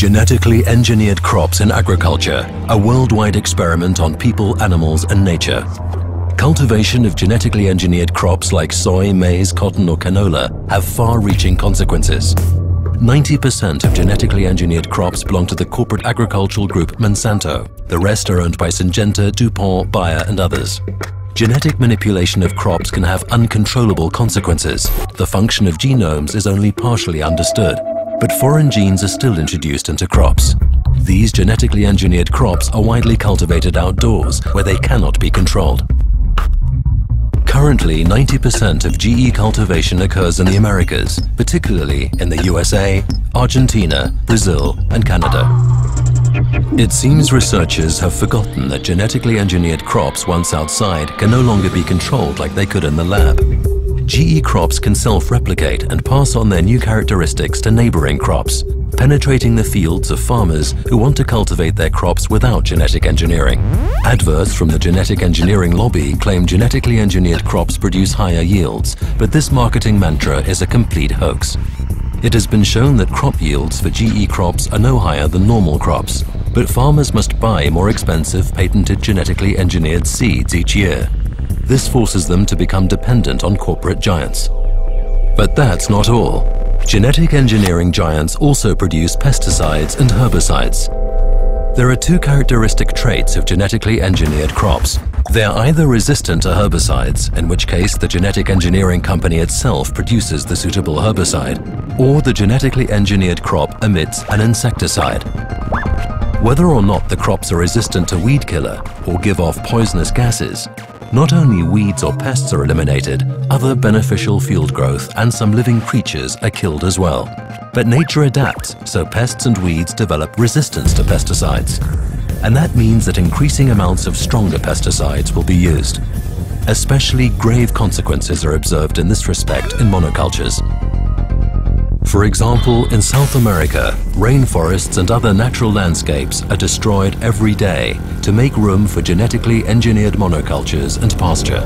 Genetically engineered crops in agriculture, a worldwide experiment on people, animals and nature. Cultivation of genetically engineered crops like soy, maize, cotton or canola have far-reaching consequences. 90% of genetically engineered crops belong to the corporate agricultural group Monsanto. The rest are owned by Syngenta, DuPont, Bayer and others. Genetic manipulation of crops can have uncontrollable consequences. The function of genomes is only partially understood, but foreign genes are still introduced into crops. These genetically engineered crops are widely cultivated outdoors, where they cannot be controlled. Currently, 90% of GE cultivation occurs in the Americas, particularly in the USA, Argentina, Brazil and Canada. It seems researchers have forgotten that genetically engineered crops once outside can no longer be controlled like they could in the lab. GE crops can self-replicate and pass on their new characteristics to neighboring crops, penetrating the fields of farmers who want to cultivate their crops without genetic engineering. Adverts from the genetic engineering lobby claim genetically engineered crops produce higher yields, but this marketing mantra is a complete hoax. It has been shown that crop yields for GE crops are no higher than normal crops, but farmers must buy more expensive patented genetically engineered seeds each year. This forces them to become dependent on corporate giants. But that's not all. Genetic engineering giants also produce pesticides and herbicides. There are two characteristic traits of genetically engineered crops. They are either resistant to herbicides, in which case the genetic engineering company itself produces the suitable herbicide, or the genetically engineered crop emits an insecticide. Whether or not the crops are resistant to weed killer or give off poisonous gases, not only weeds or pests are eliminated, other beneficial field growth and some living creatures are killed as well. But nature adapts, so pests and weeds develop resistance to pesticides. And that means that increasing amounts of stronger pesticides will be used. Especially grave consequences are observed in this respect in monocultures. For example, in South America, rainforests and other natural landscapes are destroyed every day to make room for genetically engineered monocultures and pasture.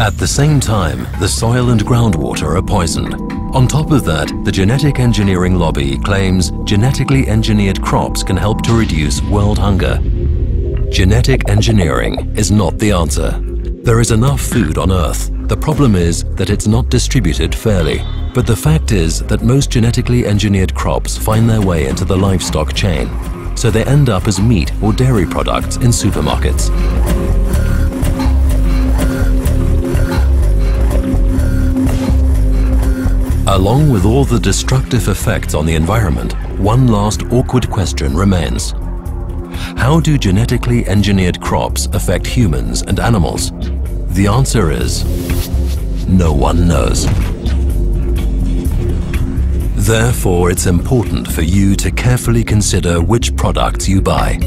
At the same time, the soil and groundwater are poisoned. On top of that, the genetic engineering lobby claims genetically engineered crops can help to reduce world hunger. Genetic engineering is not the answer. There is enough food on Earth. The problem is that it's not distributed fairly. But the fact is that most genetically engineered crops find their way into the livestock chain, so they end up as meat or dairy products in supermarkets. Along with all the destructive effects on the environment, one last awkward question remains. How do genetically engineered crops affect humans and animals? The answer is, no one knows. Therefore, it's important for you to carefully consider which products you buy.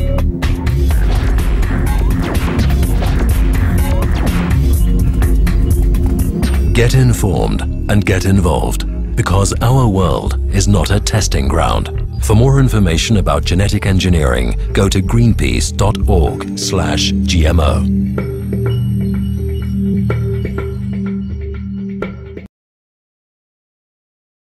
Get informed and get involved, because our world is not a testing ground. For more information about genetic engineering, go to greenpeace.org/GMO.